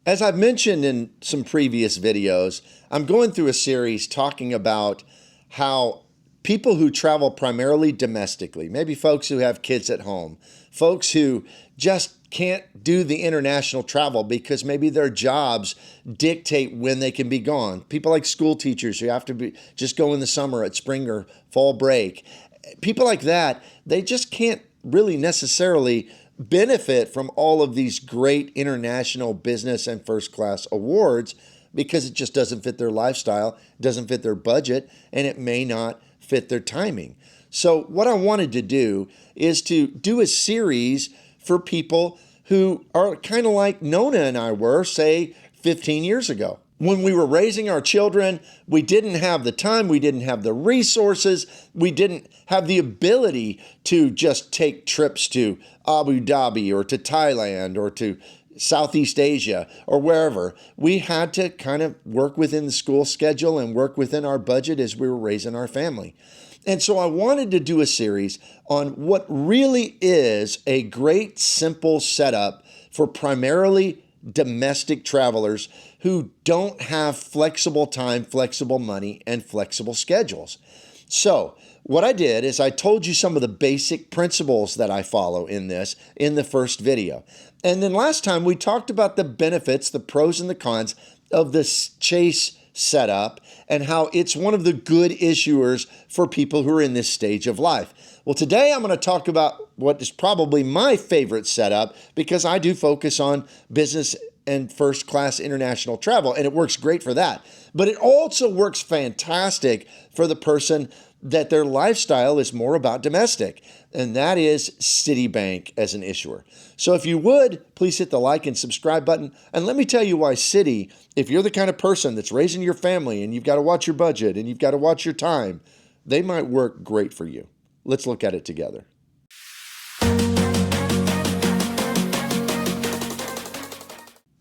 As I've mentioned in some previous videos, I'm going through a series talking about how people who travel primarily domestically, maybe folks who have kids at home, folks who just can't do the international travel because maybe their jobs dictate when they can be gone. People like school teachers who have to just go in the summer at spring or fall break. People like that, they just can't really necessarily benefit from all of these great international business and first class awards because it just doesn't fit their lifestyle, doesn't fit their budget, and it may not fit their timing. So what I wanted to do is to do a series for people who are kind of like Nona and I were, say, 15 years ago. When we were raising our children, we didn't have the time, we didn't have the resources, we didn't have the ability to just take trips to Abu Dhabi or to Thailand or to Southeast Asia or wherever. We had to kind of work within the school schedule and work within our budget as we were raising our family. And so I wanted to do a series on what really is a great simple setup for primarily domestic travelers who don't have flexible time, flexible money, and flexible schedules. So what I did is I told you some of the basic principles that I follow in this in the first video. And then last time we talked about the benefits, the pros and the cons of this Chase setup and how it's one of the good issuers for people who are in this stage of life. Well, today I'm going to talk about what is probably my favorite setup because I do focus on business and first class international travel, and it works great for that. But it also works fantastic for the person that their lifestyle is more about domestic, and that is Citi Bank as an issuer. So if you would, please hit the like and subscribe button. And let me tell you why Citi, if you're the kind of person that's raising your family and you've got to watch your budget and you've got to watch your time, they might work great for you. Let's look at it together.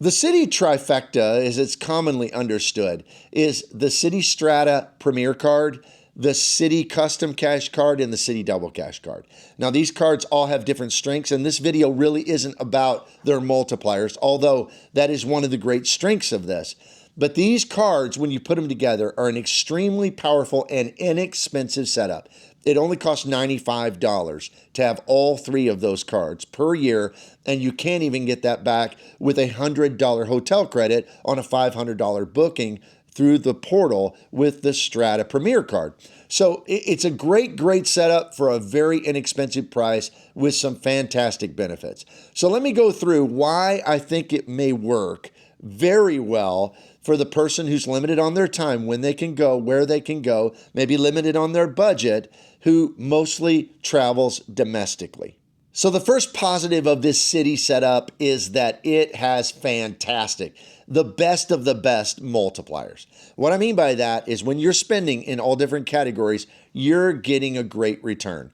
The Citi Trifecta, as it's commonly understood, is the Citi Strata Premier Card, the Citi Custom Cash Card, and the Citi Double Cash Card. Now, these cards all have different strengths, and this video really isn't about their multipliers, although that is one of the great strengths of this. But these cards, when you put them together, are an extremely powerful and inexpensive setup. It only costs $95 to have all three of those cards per year, and you can't even get that back with a $100 hotel credit on a $500 booking through the portal with the Strata Premier Card. So it's a great setup for a very inexpensive price with some fantastic benefits. So let me go through why I think it may work very well for the person who's limited on their time, when they can go, where they can go, maybe limited on their budget, who mostly travels domestically. So the first positive of this Citi setup is that it has the best of the best multipliers. What I mean by that is when you're spending in all different categories, you're getting a great return.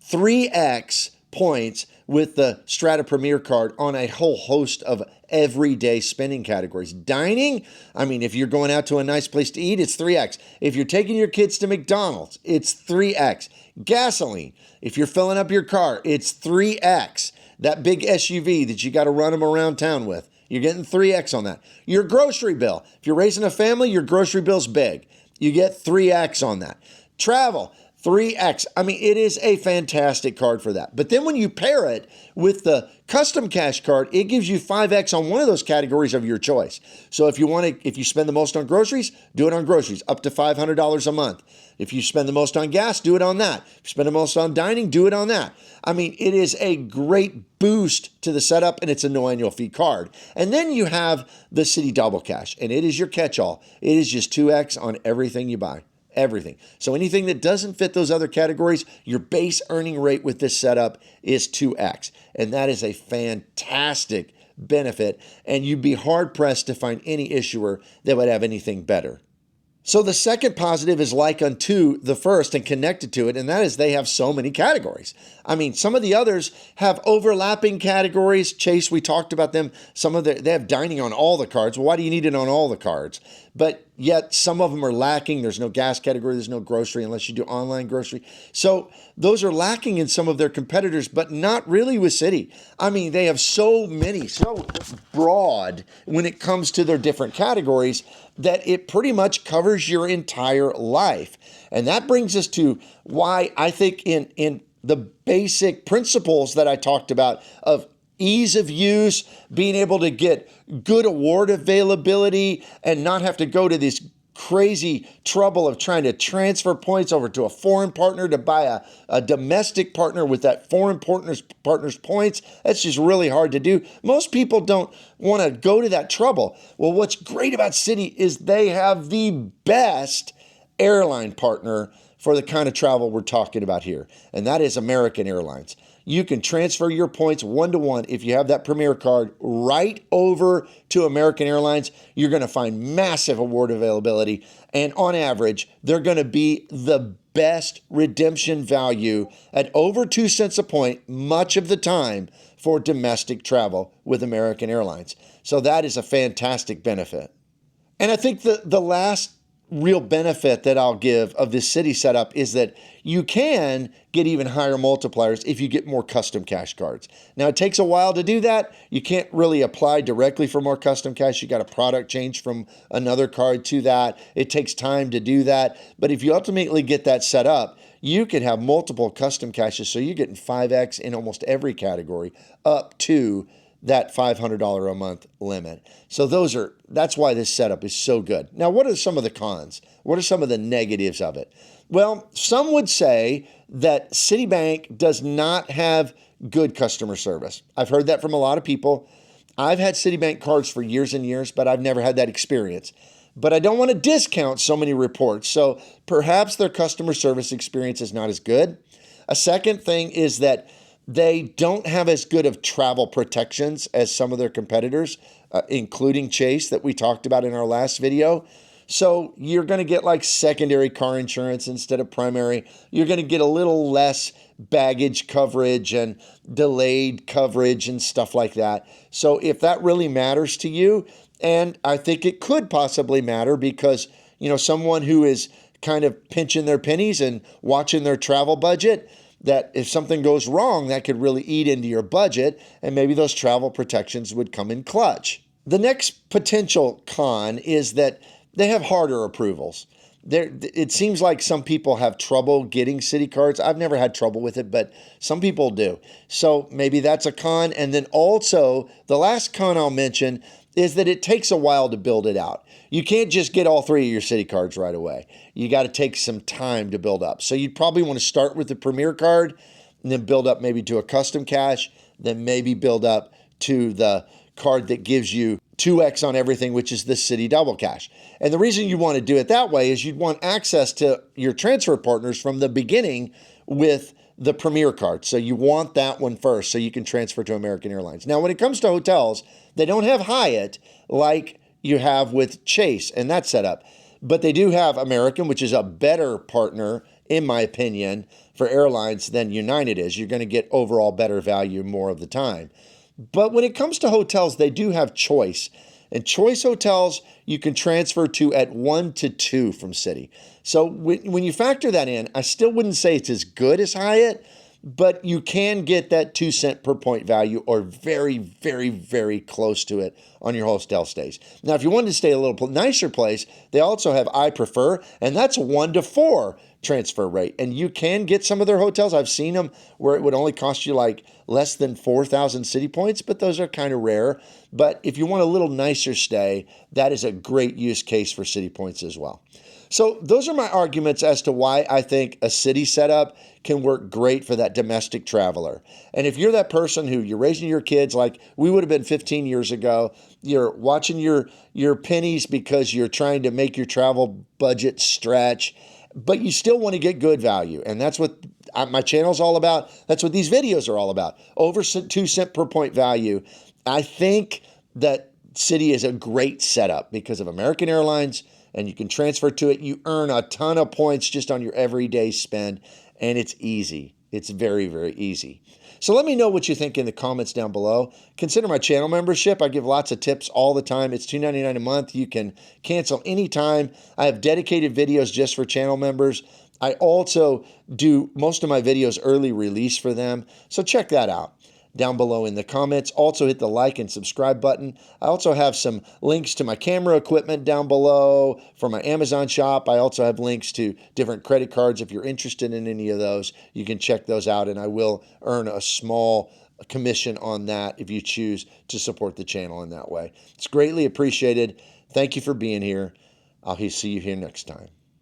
3x points with the Strata Premier Card on a whole host of everyday spending categories. Dining, I mean, if you're going out to a nice place to eat, it's 3x. If you're taking your kids to McDonald's, it's 3x. Gasoline, if you're filling up your car, it's 3x. That big SUV that you got to run them around town with, you're getting 3x on that. Your grocery bill, if you're raising a family, your grocery bill's big. You get 3x on that. Travel, 3x. I mean, it is a fantastic card for that. But then when you pair it with the Custom Cash Card, it gives you 5x on one of those categories of your choice. So if you spend the most on groceries, do it on groceries, up to $500 a month. If you spend the most on gas, do it on that. If you spend the most on dining, do it on that. I mean, it is a great boost to the setup, and it's a no annual fee card. And then you have the Citi Double Cash, and it is your catch-all. It is just 2x on everything you buy. Everything. So anything that doesn't fit those other categories, your base earning rate with this setup is 2x. And that is a fantastic benefit. And you'd be hard pressed to find any issuer that would have anything better. So the second positive is like unto the first and connected to it, and that is they have so many categories. I mean, some of the others have overlapping categories. Chase, we talked about them. They have dining on all the cards. Well, why do you need it on all the cards? But yet some of them are lacking. There's no gas category, there's no grocery unless you do online grocery. So those are lacking in some of their competitors, but not really with Citi. I mean, they have so many, so broad when it comes to their different categories that it pretty much covers your entire life. And that brings us to why I think in the basic principles that I talked about of ease of use, being able to get good award availability and not have to go to this crazy trouble of trying to transfer points over to a foreign partner to buy a domestic partner with that foreign partner's points. That's just really hard to do. Most people don't want to go to that trouble. Well, what's great about Citi is they have the best airline partner for the kind of travel we're talking about here, and that is American Airlines. You can transfer your points one-to-one if you have that Premier card right over to American Airlines. You're going to find massive award availability, and on average, they're going to be the best redemption value at over 2 cents a point much of the time for domestic travel with American Airlines. So that is a fantastic benefit. And I think the last real benefit that I'll give of this Citi setup is that you can get even higher multipliers if you get more custom cash cards. Now, it takes a while to do that. You can't really apply directly for more custom cash. You got a product change from another card to that. It takes time to do that. But if you ultimately get that set up, you can have multiple custom cashes. So you're getting 5x in almost every category up to that $500 a month limit. So that's why this setup is so good. Now, what are some of the cons? What are some of the negatives of it? Well, some would say that Citibank does not have good customer service. I've heard that from a lot of people. I've had Citibank cards for years and years, but I've never had that experience. But I don't want to discount so many reports. So perhaps their customer service experience is not as good. A second thing is that they don't have as good of travel protections as some of their competitors, including Chase that we talked about in our last video. So you're going to get like secondary car insurance instead of primary. You're going to get a little less baggage coverage and delayed coverage and stuff like that. So if that really matters to you, and I think it could possibly matter because, someone who is kind of pinching their pennies and watching their travel budget, that if something goes wrong, that could really eat into your budget, and maybe those travel protections would come in clutch. The next potential con is that they have harder approvals. It seems like some people have trouble getting Citi cards. I've never had trouble with it, but some people do. So maybe that's a con. And then also, the last con I'll mention is that it takes a while to build it out. You can't just get all 3 of your Citi cards right away. You got to take some time to build up. So you'd probably want to start with the Premier card and then build up maybe to a custom cash, then maybe build up to the card that gives you 2x on everything, which is the Citi Double Cash. And the reason you want to do it that way is you'd want access to your transfer partners from the beginning with the Premier card. So you want that one first so you can transfer to American Airlines. Now, when it comes to hotels, they don't have Hyatt like you have with Chase and that setup, but they do have American, which is a better partner, in my opinion, for airlines than United is. You're going to get overall better value more of the time. But when it comes to hotels, they do have Choice. And Choice hotels, you can transfer to at 1 to 2 from Citi. So when you factor that in, I still wouldn't say it's as good as Hyatt, but you can get that 2 cent per point value or very, very, very close to it on your hotel stays. Now, if you wanted to stay a little nicer place, they also have I Prefer, and that's a 1 to 4 transfer rate. And you can get some of their hotels. I've seen them where it would only cost you like less than 4,000 Citi points, but those are kind of rare. But if you want a little nicer stay, that is a great use case for Citi points as well. So those are my arguments as to why I think a Citi setup can work great for that domestic traveler. And if you're that person who you're raising your kids like we would have been 15 years ago, you're watching your pennies because you're trying to make your travel budget stretch, but you still want to get good value. And that's what my channel's all about. That's what these videos are all about. Over 2 cent per point value. I think that Citi is a great setup because of American Airlines, and you can transfer to it. You earn a ton of points just on your everyday spend, and it's easy. It's very, very easy. So let me know what you think in the comments down below. Consider my channel membership. I give lots of tips all the time. It's $2.99 a month. You can cancel anytime. I have dedicated videos just for channel members. I also do most of my videos early release for them. So check that out down below in the comments. Also hit the like and subscribe button. I also have some links to my camera equipment down below for my Amazon shop. I also have links to different credit cards. If you're interested in any of those, you can check those out, and I will earn a small commission on that if you choose to support the channel in that way. It's greatly appreciated. Thank you for being here. I'll see you here next time.